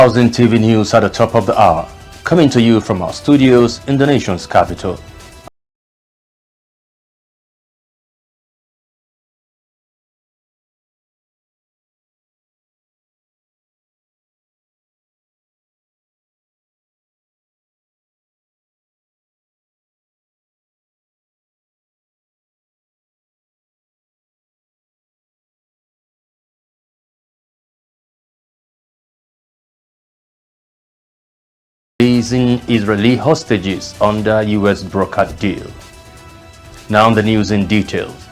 Housing TV news at the top of the hour, coming to you from our studios in the nation's capital. Releasing Israeli hostages under U.S. brokered deal. Now the news in details.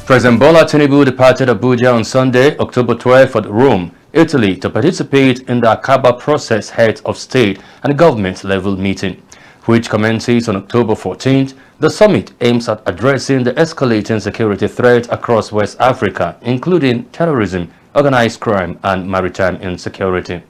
President Bola Tinubu departed Abuja on Sunday, October 12 for Rome, Italy to participate in the Akaba Process Heads of State and Government level meeting, which commences on October 14th. The summit aims at addressing the escalating security threat across West Africa, including terrorism, organized crime, and maritime insecurity.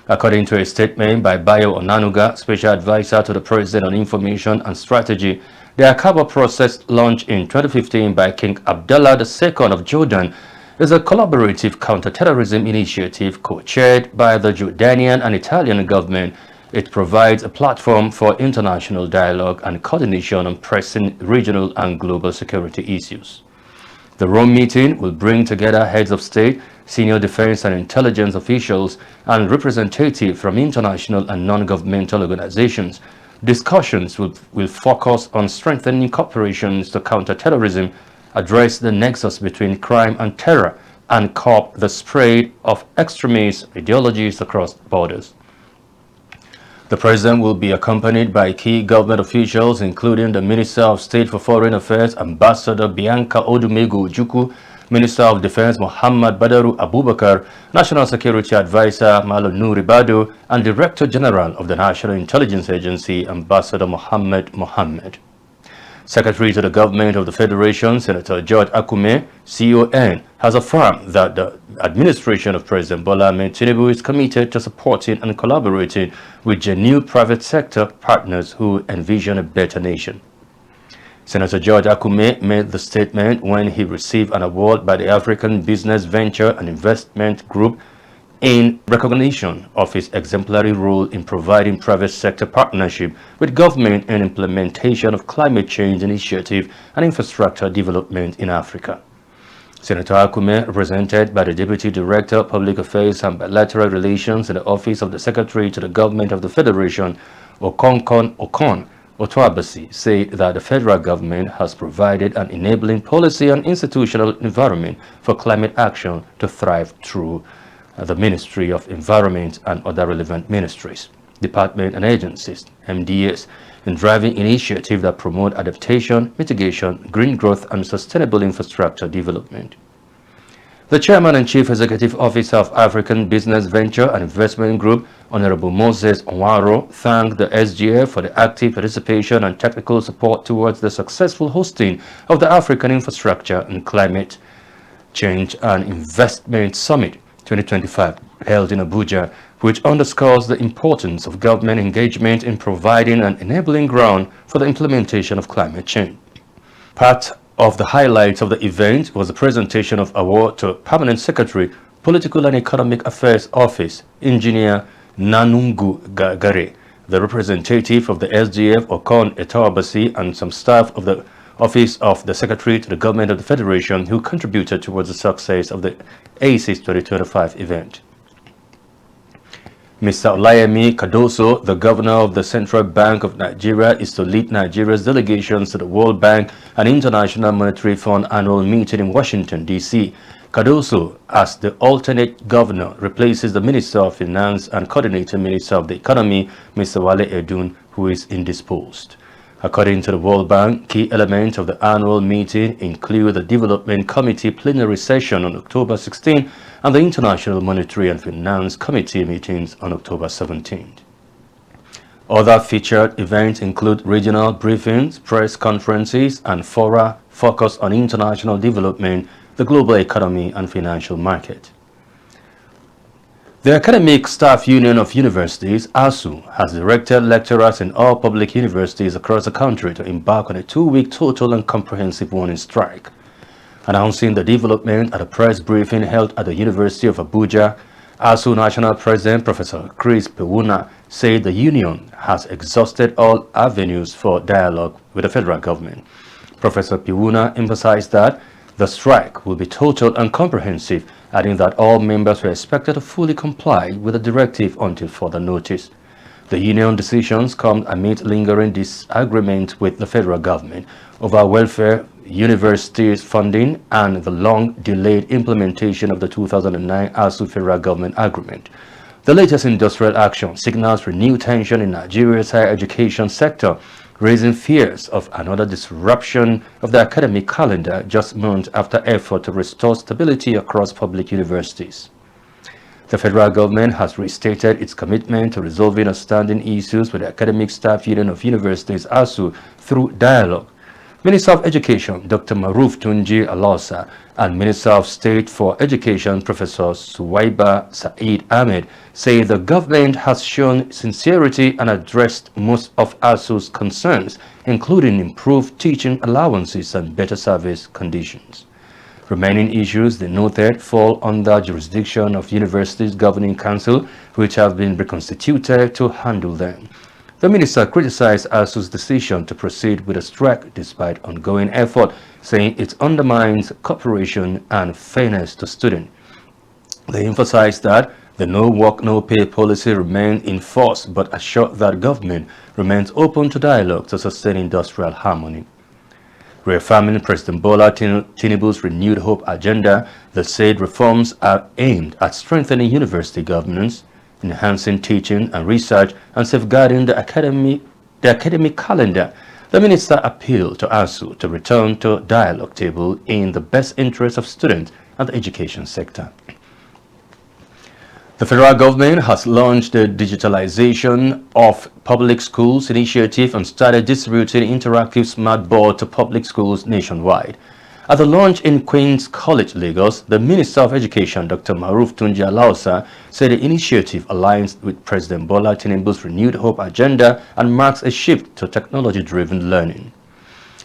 According to a statement by Bayo Onanuga, Special Advisor to the President on Information and Strategy, the Akaba process, launched in 2015 by King Abdullah II of Jordan, is a collaborative counterterrorism initiative co-chaired by the Jordanian and Italian government. It provides a platform for international dialogue and coordination on pressing regional and global security issues. The Rome meeting will bring together heads of state, senior defense and intelligence officials, and representatives from international and non-governmental organizations. Discussions will focus on strengthening cooperation to counter terrorism, address the nexus between crime and terror, and curb the spread of extremist ideologies across borders. The President will be accompanied by key government officials, including the Minister of State for Foreign Affairs, Ambassador Bianca Odumegu Ojukwu, Minister of Defense Muhammad Badaru Abubakar, National Security Advisor Malo Nuri Bado, and Director General of the National Intelligence Agency, Ambassador Mohammed Mohammed. Secretary to the Government of the Federation, Senator George Akume, CON, has affirmed that the administration of President Bola Ahmed Tinubu is committed to supporting and collaborating with genuine private sector partners who envision a better nation. Senator George Akume made the statement when he received an award by the African Business Venture and Investment Group in recognition of his exemplary role in providing private sector partnership with government in implementation of climate change initiative and infrastructure development in Africa. Senator Akume, represented by the Deputy Director of Public Affairs and Bilateral Relations in the Office of the Secretary to the Government of the Federation, Okon Otuabasi, said that the federal government has provided an enabling policy and institutional environment for climate action to thrive through the Ministry of Environment and other relevant ministries, departments and agencies, MDAs, in driving initiatives that promote adaptation, mitigation, green growth, and sustainable infrastructure development. The Chairman and Chief Executive Officer of African Business Venture and Investment Group, Honorable Moses Onwaro, thanked the SGF for the active participation and technical support towards the successful hosting of the African Infrastructure and Climate Change and Investment Summit 2025 held in Abuja, which underscores the importance of government engagement in providing an enabling ground for the implementation of climate change. Part of the highlights of the event was the presentation of award to Permanent Secretary, Political and Economic Affairs Office, Engineer Nanungu Gare, the representative of the SGF, Okon Etawabasi, and some staff of the Office of the Secretary to the Government of the Federation who contributed towards the success of the ACES 2025 event. Mr. Olayemi Kadoso, the Governor of the Central Bank of Nigeria, is to lead Nigeria's delegations to the World Bank and International Monetary Fund annual meeting in Washington, D.C. Kadoso, as the alternate governor, replaces the Minister of Finance and Coordinating Minister of the Economy, Mr. Wale Edun, who is indisposed. According to the World Bank, key elements of the annual meeting include the Development Committee plenary session on October 16 and the International Monetary and Finance Committee meetings on October 17. Other featured events include regional briefings, press conferences, and fora focused on international development, the global economy, and financial market. The Academic Staff Union of Universities, ASU, has directed lecturers in all public universities across the country to embark on a 2-week total and comprehensive warning strike. Announcing the development at a press briefing held at the University of Abuja, ASU National President Professor Chris Pewuna said the union has exhausted all avenues for dialogue with the federal government. Professor Pewuna emphasized that the strike will be total and comprehensive, adding that all members were expected to fully comply with the directive until further notice. The union decisions come amid lingering disagreement with the federal government over welfare, universities funding, and the long-delayed implementation of the 2009 ASU federal government agreement. The latest industrial action signals renewed tension in Nigeria's higher education sector, raising fears of another disruption of the academic calendar just months after effort to restore stability across public universities. The federal government has restated its commitment to resolving outstanding issues with the Academic Staff Union of Universities ASU through dialogue. Minister of Education Dr. Maruf Tunji Alausa and Minister of State for Education Professor Suwaiba Saeed Ahmed say the government has shown sincerity and addressed most of ASU's concerns, including improved teaching allowances and better service conditions. Remaining issues, they noted, fall under jurisdiction of Universities Governing Council, which have been reconstituted to handle them. The minister criticized ASU's decision to proceed with a strike despite ongoing effort, saying it undermines cooperation and fairness to students. They emphasized that the no work, no pay policy remains in force, but assured that government remains open to dialogue to sustain industrial harmony. Reaffirming President Bola Tinubu's renewed hope agenda, the said reforms are aimed at strengthening university governance, enhancing teaching and research, and safeguarding the academic calendar. The minister appealed to ASU to return to dialogue table in the best interest of students and the education sector. The federal government has launched the Digitalization of Public Schools initiative and started distributing interactive smart board to public schools nationwide. At the launch in Queen's College, Lagos, the Minister of Education, Dr. Maruf Tunji Alausa, said the initiative aligns with President Bola Tinubu's renewed hope agenda and marks a shift to technology-driven learning.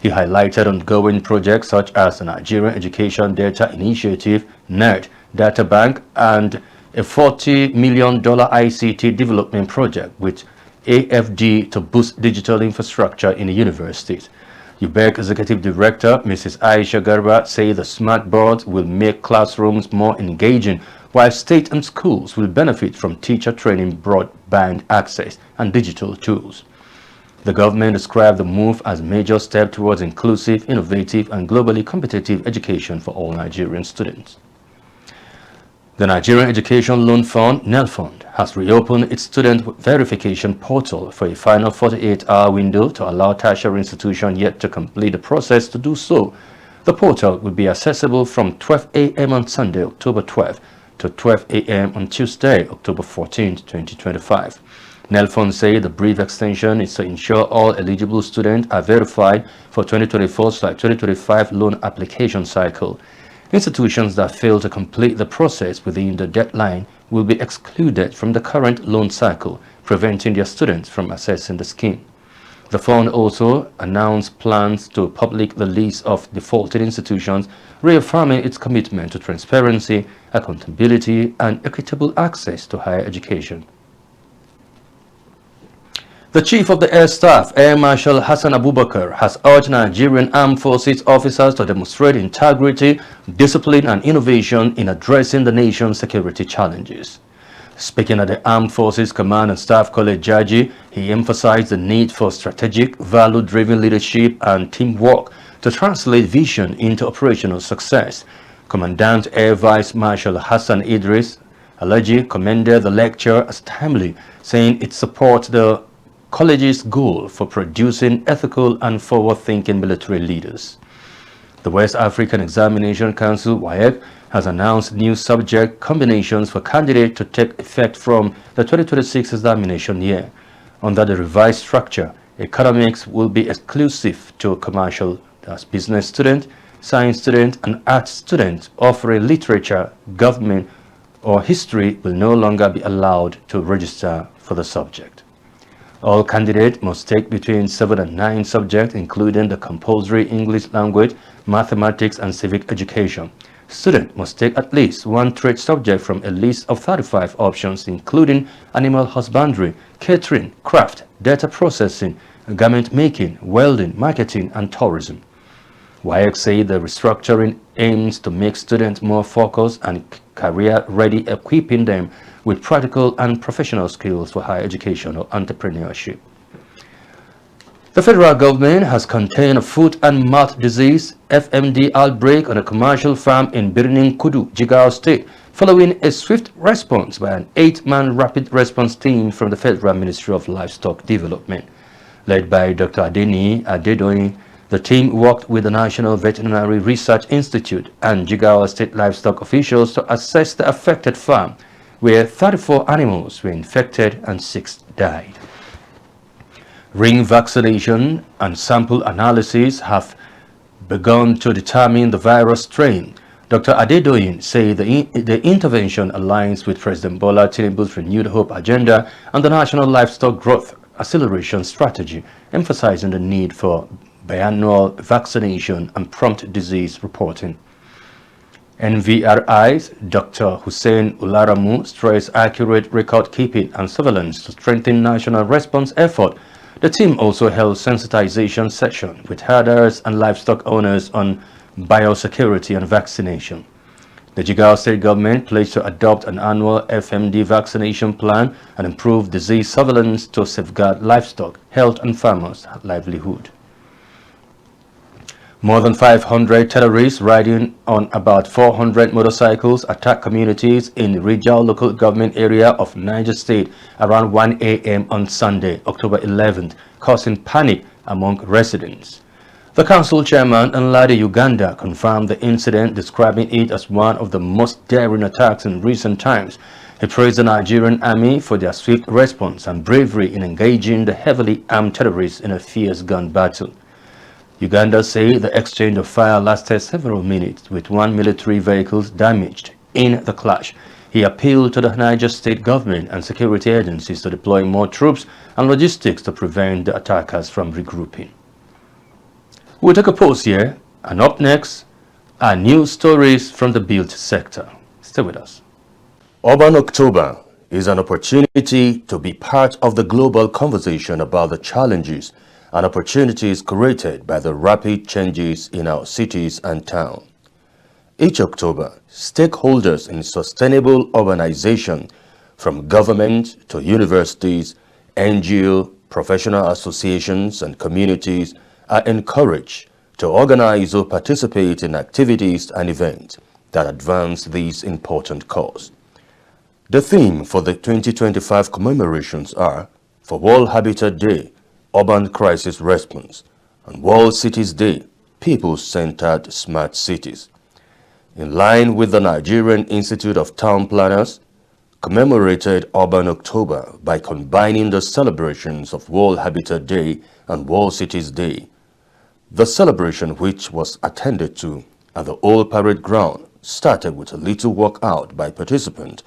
He highlighted ongoing projects such as the Nigerian Education Data Initiative, NERD, Data Bank, and a $40 million ICT development project with AFD to boost digital infrastructure in the universities. UBEC Executive Director Mrs. Aisha Garba said the smart boards will make classrooms more engaging, while state and schools will benefit from teacher training, broadband access, and digital tools. The government described the move as a major step towards inclusive, innovative, and globally competitive education for all Nigerian students. The Nigerian Education Loan Fund, NELFund, has reopened its student verification portal for a final 48-hour window to allow tertiary institutions yet to complete the process to do so. The portal will be accessible from 12 a.m. on Sunday, October 12th, to 12 a.m. on Tuesday, October 14th, 2025. NELFund said the brief extension is to ensure all eligible students are verified for 2024/2025 loan application cycle. Institutions that fail to complete the process within the deadline will be excluded from the current loan cycle, preventing their students from accessing the scheme. The fund also announced plans to publish the list of defaulted institutions, reaffirming its commitment to transparency, accountability, and equitable access to higher education. The Chief of the Air Staff, Air Marshal Hassan Abubakar, has urged Nigerian Armed Forces officers to demonstrate integrity, discipline, and innovation in addressing the nation's security challenges. Speaking at the Armed Forces Command and Staff College, Jaji, he emphasized the need for strategic, value-driven leadership and teamwork to translate vision into operational success. Commandant Air Vice Marshal Hassan Idris Alaji commended the lecture as timely, saying it supports the college's goal for producing ethical and forward-thinking military leaders. The West African Examination Council, WAEC, has announced new subject combinations for candidates to take effect from the 2026 examination year. Under the revised structure, economics will be exclusive to commercial, that's business students, science students, and arts students offering literature, government, or history will no longer be allowed to register for the subject. All candidates must take between 7 and 9 subjects, including the compulsory English language, mathematics, and civic education. Students must take at least one trade subject from a list of 35 options, including animal husbandry, catering, craft, data processing, garment making, welding, marketing, and tourism. WAEC said the restructuring aims to make students more focused and career-ready, equipping them with practical and professional skills for higher education or entrepreneurship. The federal government has contained a foot and mouth disease (FMD) outbreak on a commercial farm in Birnin Kudu, Jigawa State, following a swift response by an 8-man rapid response team from the Federal Ministry of Livestock Development. Led by Dr. Adeni Adedoyin, the team worked with the National Veterinary Research Institute and Jigawa State livestock officials to assess the affected farm, where 34 animals were infected and 6 died. Ring vaccination and sample analysis have begun to determine the virus strain. Dr. Adedoyin said the intervention aligns with President Bola Tinubu's renewed hope agenda and the National Livestock Growth Acceleration Strategy, emphasizing the need for biannual vaccination and prompt disease reporting. NVRI's Dr. Hussein Ularamu stressed accurate record keeping and surveillance to strengthen national response effort. The team also held sensitization sessions with herders and livestock owners on biosecurity and vaccination. The Jigawa State government pledged to adopt an annual FMD vaccination plan and improve disease surveillance to safeguard livestock, health and farmers' livelihood. More than 500 terrorists riding on about 400 motorcycles attacked communities in the Rijau local government area of Niger State around 1 a.m. on Sunday, October 11th, causing panic among residents. The council chairman, Nladi Uganda, confirmed the incident, describing it as one of the most daring attacks in recent times. He praised the Nigerian army for their swift response and bravery in engaging the heavily armed terrorists in a fierce gun battle. Uganda said the exchange of fire lasted several minutes, with 1 military vehicle damaged in the clash. He appealed to the Niger State government and security agencies to deploy more troops and logistics to prevent the attackers from regrouping. We'll take a pause here, and up next are news stories from the built sector. Stay with us. Urban October is an opportunity to be part of the global conversation about the challenges and opportunities created by the rapid changes in our cities and towns. Each October, stakeholders in sustainable urbanization, from government to universities, NGO, professional associations, and communities, are encouraged to organize or participate in activities and events that advance this important cause. The theme for the 2025 commemorations are for World Habitat Day, Urban Crisis Response, and World Cities Day, People-Centered Smart Cities. In line with the Nigerian Institute of Town Planners, commemorated Urban October by combining the celebrations of World Habitat Day and World Cities Day. The celebration, which was attended to at the Old Parade Ground, started with a little walkout by participants,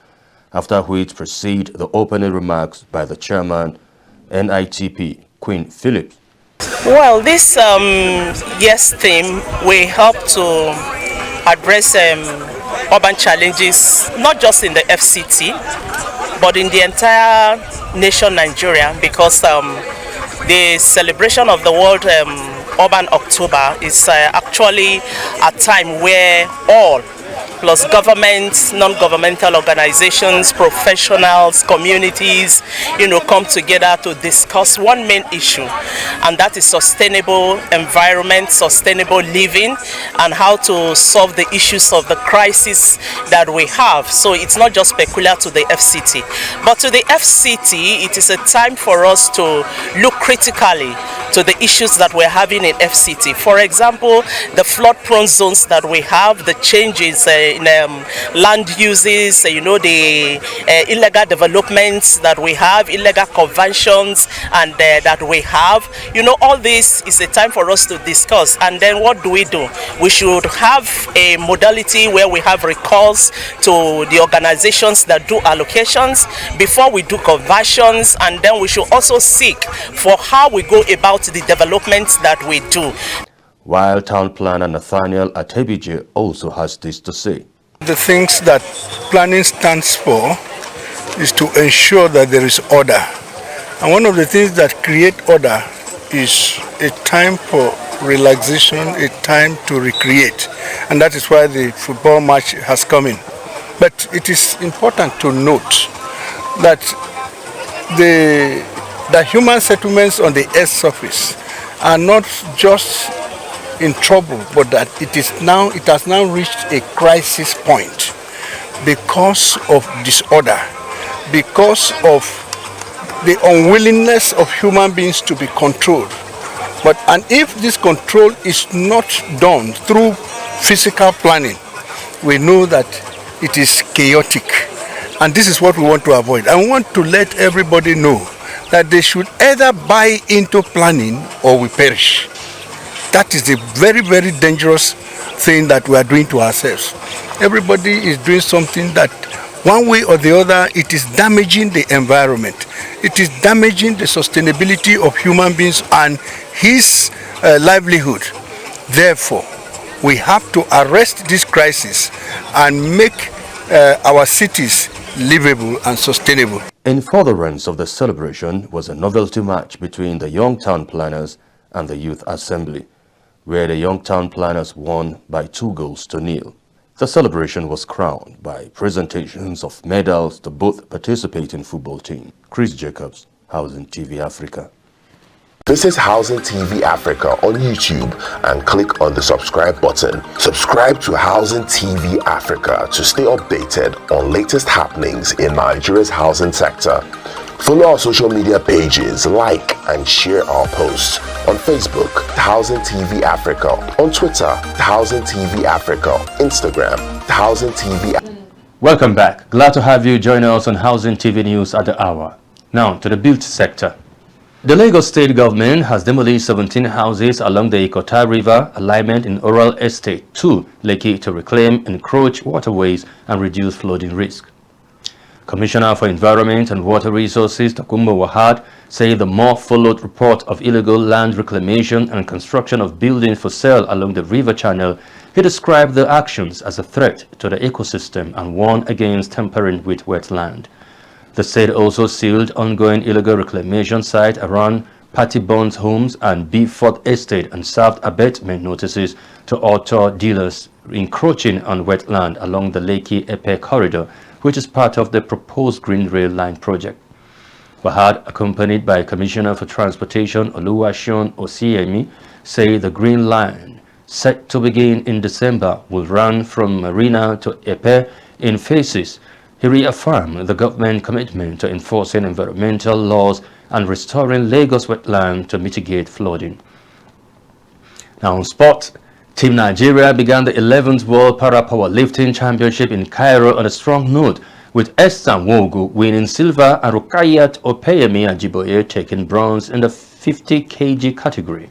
after which proceeded the opening remarks by the chairman, NITP, Queen Phillips. Well, this year's theme will help to address urban challenges, not just in the FCT, but in the entire nation Nigeria, because the celebration of the World Urban October is actually a time where all, plus governments, non-governmental organizations, professionals, communities, come together to discuss one main issue, and that is sustainable environment, sustainable living, and how to solve the issues of the crisis that we have. So it's not just peculiar to the FCT, but to the FCT, it is a time for us to look critically to the issues that we're having in FCT. For example, the flood-prone zones that we have, the changes in land uses, the illegal developments that we have, illegal conventions, and that we have. All this is a time for us to discuss. And then what do? We should have a modality where we have recourse to the organizations that do allocations before we do conversions, and then we should also seek for how we go about the developments that we do. while town planner Nathaniel Atebije also has this to say. The things that planning stands for is to ensure that there is order. And one of the things that create order is a time for relaxation, a time to recreate. And that is why the football match has come in. But it is important to note that the human settlements on the earth's surface are not just in trouble, but that it has now reached a crisis point because of disorder, because of the unwillingness of human beings to be controlled. And if this control is not done through physical planning, we know that it is chaotic. And this is what we want to avoid. I want to let everybody know that they should either buy into planning or we perish. That is a very, very dangerous thing that we are doing to ourselves. Everybody is doing something that one way or the other, it is damaging the environment. It is damaging the sustainability of human beings and his livelihood. Therefore, we have to arrest this crisis and make our cities livable and sustainable. In furtherance of the celebration was a novelty match between the Young Town Planners and the Youth Assembly, where the Young Town Planners won by 2-0. The celebration was crowned by presentations of medals to both participating football teams. Chris Jacobs, Housing TV Africa. Visit Housing TV Africa on YouTube and click on the subscribe button. Subscribe to Housing TV Africa to stay updated on latest happenings in Nigeria's housing sector. Follow our social media pages, like and share our posts. On Facebook, Housing TV Africa. On Twitter, Housing TV Africa. Instagram, Housing TV. Welcome back. Glad to have you join us on Housing TV News at the hour. Now to the built sector. The Lagos State government has demolished 17 houses along the Ikota River alignment in Oral Estate 2, Lekki, to reclaim encroached waterways and reduce flooding risk. Commissioner for Environment and Water Resources, Tokumbo Wahad, said the more followed report of illegal land reclamation and construction of buildings for sale along the river channel. He described the actions as a threat to the ecosystem and warned against tampering with wetland. The state also sealed ongoing illegal reclamation site around Patty Bonds Homes and Beeford Estate and served abatement notices to auto dealers encroaching on wetland along the Lekki-Epe corridor, which is part of the proposed Green Rail Line project. Wahad, accompanied by Commissioner for Transportation Oluwaseun Osiemi, say the Green Line, set to begin in December, will run from Marina to Epe in phases. He reaffirmed the government commitment to enforcing environmental laws and restoring Lagos wetland to mitigate flooding. Now on sport, Team Nigeria began the 11th World Para-Powerlifting Championship in Cairo on a strong note, with Esther Nwogu winning silver and Rukayat Opeyemi Ajiboye taking bronze in the 50 kg category.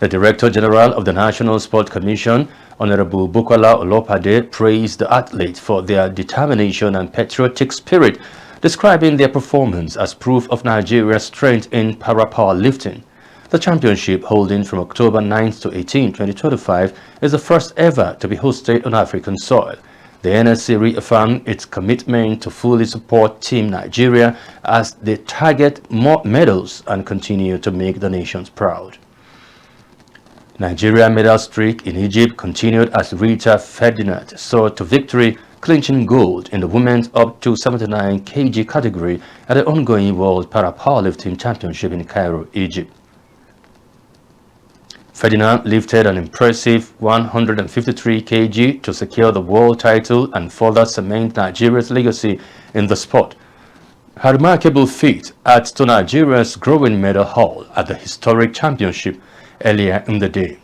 The Director General of the National Sport Commission, Honorable Bukola Olopade, praised the athletes for their determination and patriotic spirit, describing their performance as proof of Nigeria's strength in para-powerlifting. The championship, holding from October 9th to 18, 2025, is the first ever to be hosted on African soil. The NSC reaffirmed its commitment to fully support Team Nigeria as they target more medals and continue to make the nations proud. Nigeria medal streak in Egypt continued as Rita Ferdinand soared to victory, clinching gold in the women's up to 79 kg category at the ongoing World Para-Powerlifting Championship in Cairo, Egypt. Ferdinand lifted an impressive 153 kg to secure the world title and further cement Nigeria's legacy in the sport. Her remarkable feat adds to Nigeria's growing medal haul at the historic championship earlier in the day.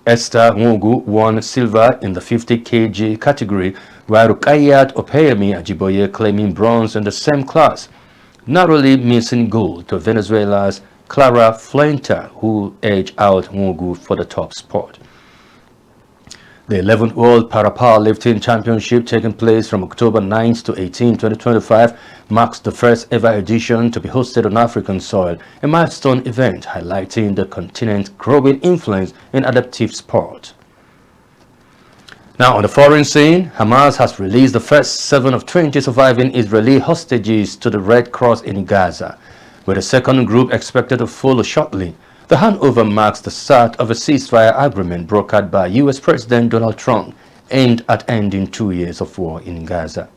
Esther Nwogu won silver in the 50 kg category, while Rukayat Opeyemi Ajiboye claiming bronze in the same class, narrowly missing gold to Venezuela's Clara Fuente, who edged out Nwogu for the top spot. The 11th World Para-Powerlifting Championship, taking place from October 9 to 18, 2025, marks the first ever edition to be hosted on African soil, a milestone event highlighting the continent's growing influence in adaptive sport. Now, on the foreign scene, Hamas has released the first 7 of 20 surviving Israeli hostages to the Red Cross in Gaza, with a second group expected to follow shortly. The handover marks the start of a ceasefire agreement brokered by U.S. President Donald Trump, aimed at ending 2 years of war in Gaza.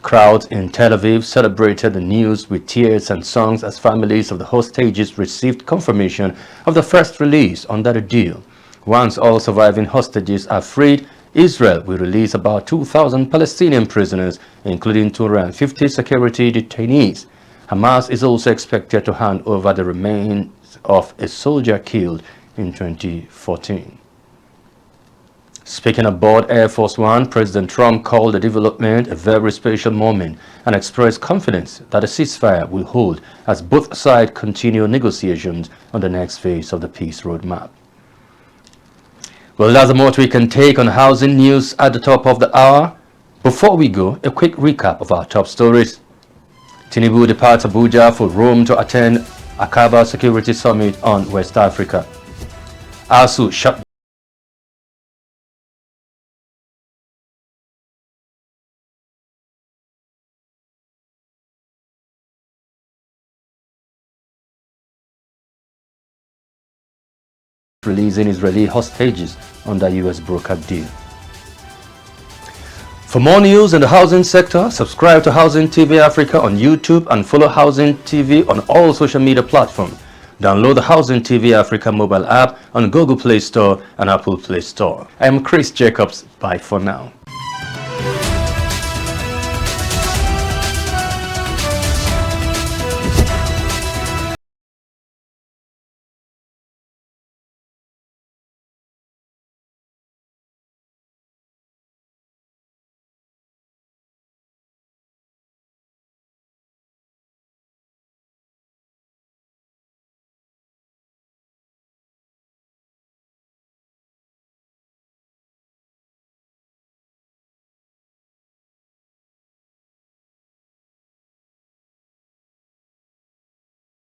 Crowds in Tel Aviv celebrated the news with tears and songs as families of the hostages received confirmation of the first release under the deal. Once all surviving hostages are freed, Israel will release about 2,000 Palestinian prisoners, including 250 security detainees. Hamas is also expected to hand over the remains of a soldier killed in 2014. Speaking aboard Air Force One, President Trump called the development a very special moment and expressed confidence that a ceasefire will hold as both sides continue negotiations on the next phase of the peace roadmap. Well, that's the most we can take on housing news at the top of the hour. Before we go, a quick recap of our top stories. Tinubu departs Abuja for Rome to attend Akaba Security Summit on West Africa. ASU shut releasing Israeli hostages under U.S. brokered deal. For more news in the housing sector, subscribe to Housing TV Africa on YouTube and follow Housing TV on all social media platforms. Download the Housing TV Africa mobile app on Google Play Store and Apple Play Store. I am Chris Jacobs. Bye for now.